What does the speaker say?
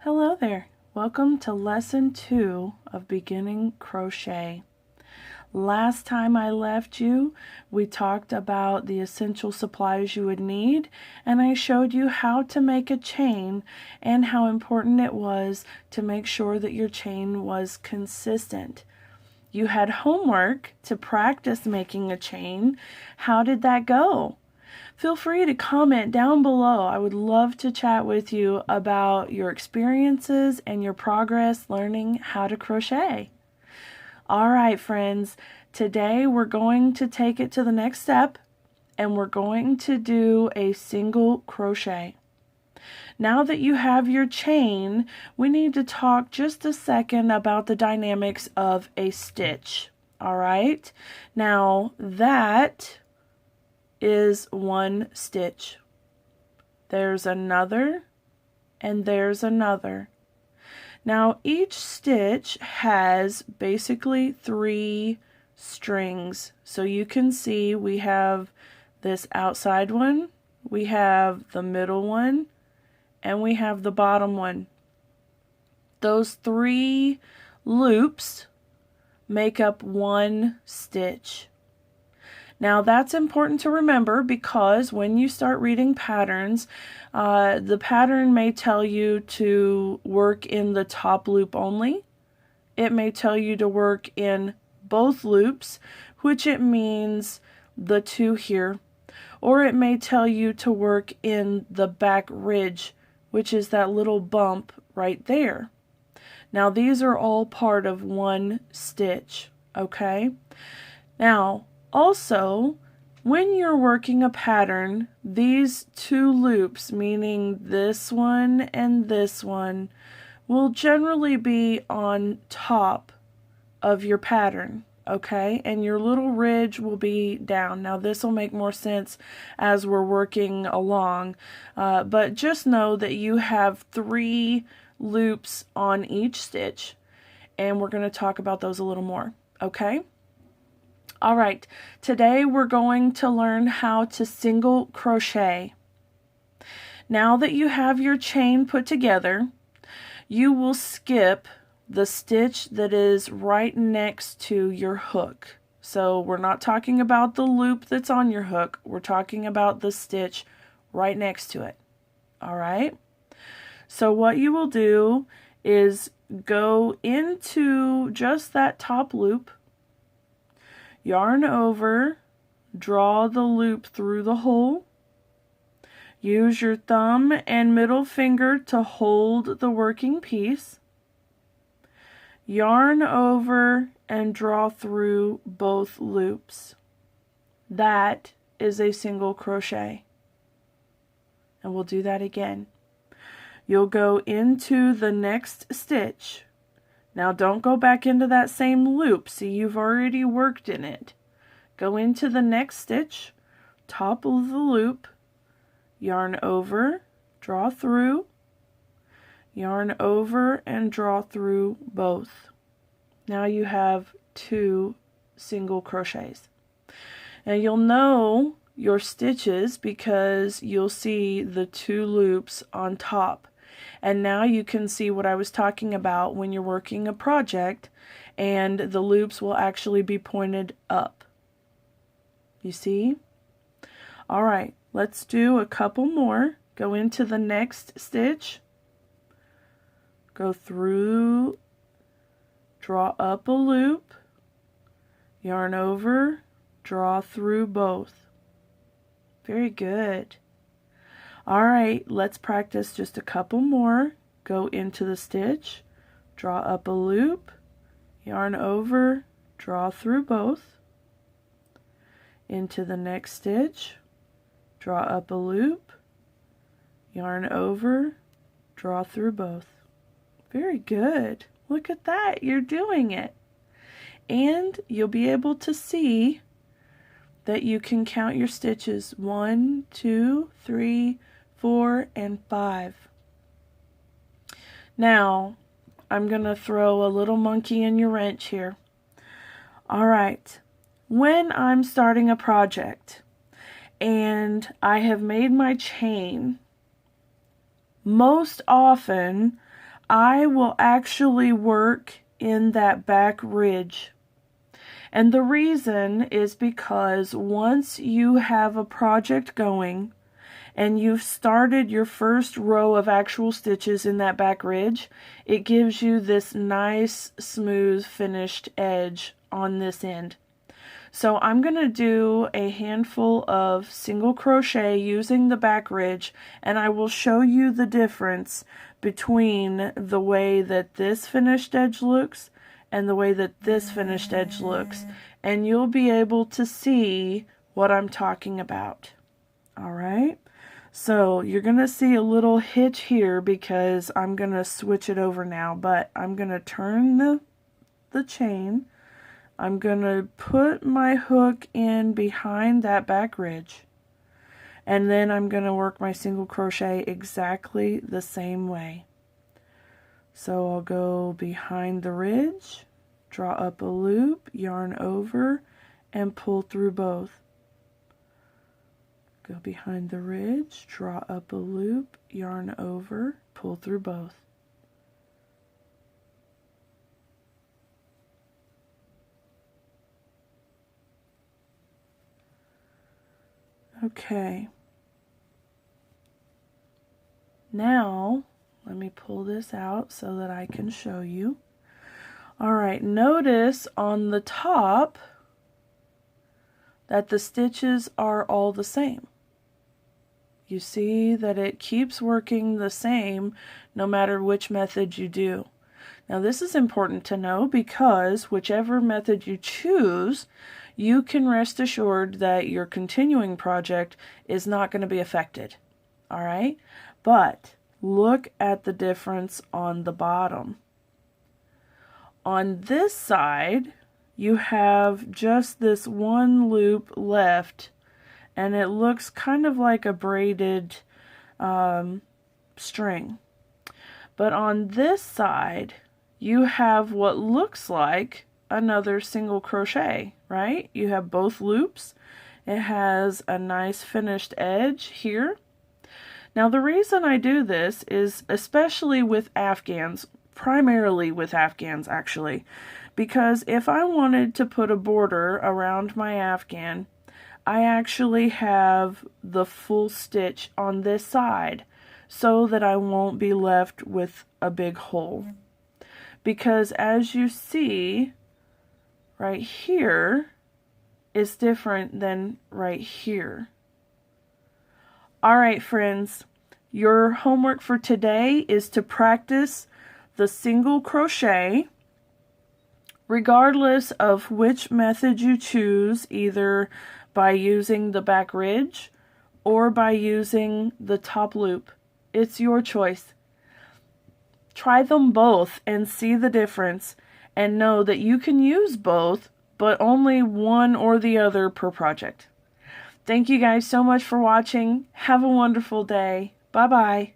Hello there. Welcome to lesson 2 of Beginning Crochet. Last time I left you, we talked about the essential supplies you would need, and I showed you how to make a chain and how important it was to make sure that your chain was consistent. You had homework to practice making a chain. How did that go? Feel free to comment down below. I would love to chat with you about your experiences and your progress learning how to crochet. All right, friends, today we're going to take it to the next step and we're going to do a single crochet. Now that you have your chain, we need to talk just a second about the dynamics of a stitch. All right, now that is one stitch. There's another, and there's another. Now each stitch has basically 3 strings. So you can see we have this outside one, we have the middle one, and we have the bottom one. Those 3 loops make up one stitch. Now that's important to remember because when you start reading patterns, the pattern may tell you to work in the top loop only. It may tell you to work in both loops, which it means the 2 here. Or it may tell you to work in the back ridge, which is that little bump right there. Now these are all part of one stitch, okay? Now, also, when you're working a pattern, these 2 loops, meaning this one and this one, will generally be on top of your pattern, okay? And your little ridge will be down. Now this will make more sense as we're working along, but just know that you have 3 loops on each stitch, and we're going to talk about those a little more, okay? All right, today we're going to learn how to single crochet. Now that you have your chain put together, you will skip the stitch that is right next to your hook. So we're not talking about the loop that's on your hook, we're talking about the stitch right next to it. All right? So what you will do is go into just that top loop, yarn over, draw the loop through the hole, use your thumb and middle finger to hold the working piece, yarn over and draw through both loops. That is a single crochet. And we'll do that again. You'll go into the next stitch. Now don't go back into that same loop. See, you've already worked in it. Go into the next stitch, top of the loop, yarn over, draw through, yarn over and draw through both. Now you have 2 single crochets. And you'll know your stitches because you'll see the 2 loops on top. And now you can see what I was talking about when you're working a project and the loops will actually be pointed up. You see? All right, let's do a couple more. Go into the next stitch, go through, draw up a loop, yarn over, draw through both. Very good. All right, let's practice just a couple more. Go into the stitch, draw up a loop, yarn over, draw through both. Into the next stitch, draw up a loop, yarn over, draw through both. Very good. Look at that, you're doing it. And you'll be able to see that you can count your stitches 1, 2, 3, 4, and 5. Now, I'm going to throw a little monkey in your wrench here. All right, when I'm starting a project and I have made my chain, most often I will actually work in that back ridge. And the reason is because once you have a project going and you've started your first row of actual stitches in that back ridge, it gives you this nice, smooth, finished edge on this end. So I'm going to do a handful of single crochet using the back ridge, and I will show you the difference between the way that this finished edge looks and the way that this finished edge looks, and you'll be able to see what I'm talking about. Alright, so you're going to see a little hitch here because I'm going to switch it over now, but I'm going to turn the chain. I'm going to put my hook in behind that back ridge, and then I'm going to work my single crochet exactly the same way. So I'll go behind the ridge, draw up a loop, yarn over, and pull through both. Go behind the ridge, draw up a loop, yarn over, pull through both. Okay. Now, let me pull this out so that I can show you. Alright, notice on the top that the stitches are all the same. You see that it keeps working the same no matter which method you do. Now this is important to know because whichever method you choose, you can rest assured that your continuing project is not going to be affected. Alright? But look at the difference on the bottom. On this side, you have just this one loop left, and it looks kind of like a braided string. But on this side, you have what looks like another single crochet, right? You have both loops. It has a nice finished edge here. Now the reason I do this is especially with Afghans, primarily with Afghans actually, because if I wanted to put a border around my Afghan, I actually have the full stitch on this side so that I won't be left with a big hole. Because as you see, right here is different than right here. Alright friends, your homework for today is to practice the single crochet regardless of which method you choose, either by using the back ridge or by using the top loop. It's your choice. Try them both and see the difference, and know that you can use both, but only one or the other per project. Thank you guys so much for watching. Have a wonderful day. Bye-bye.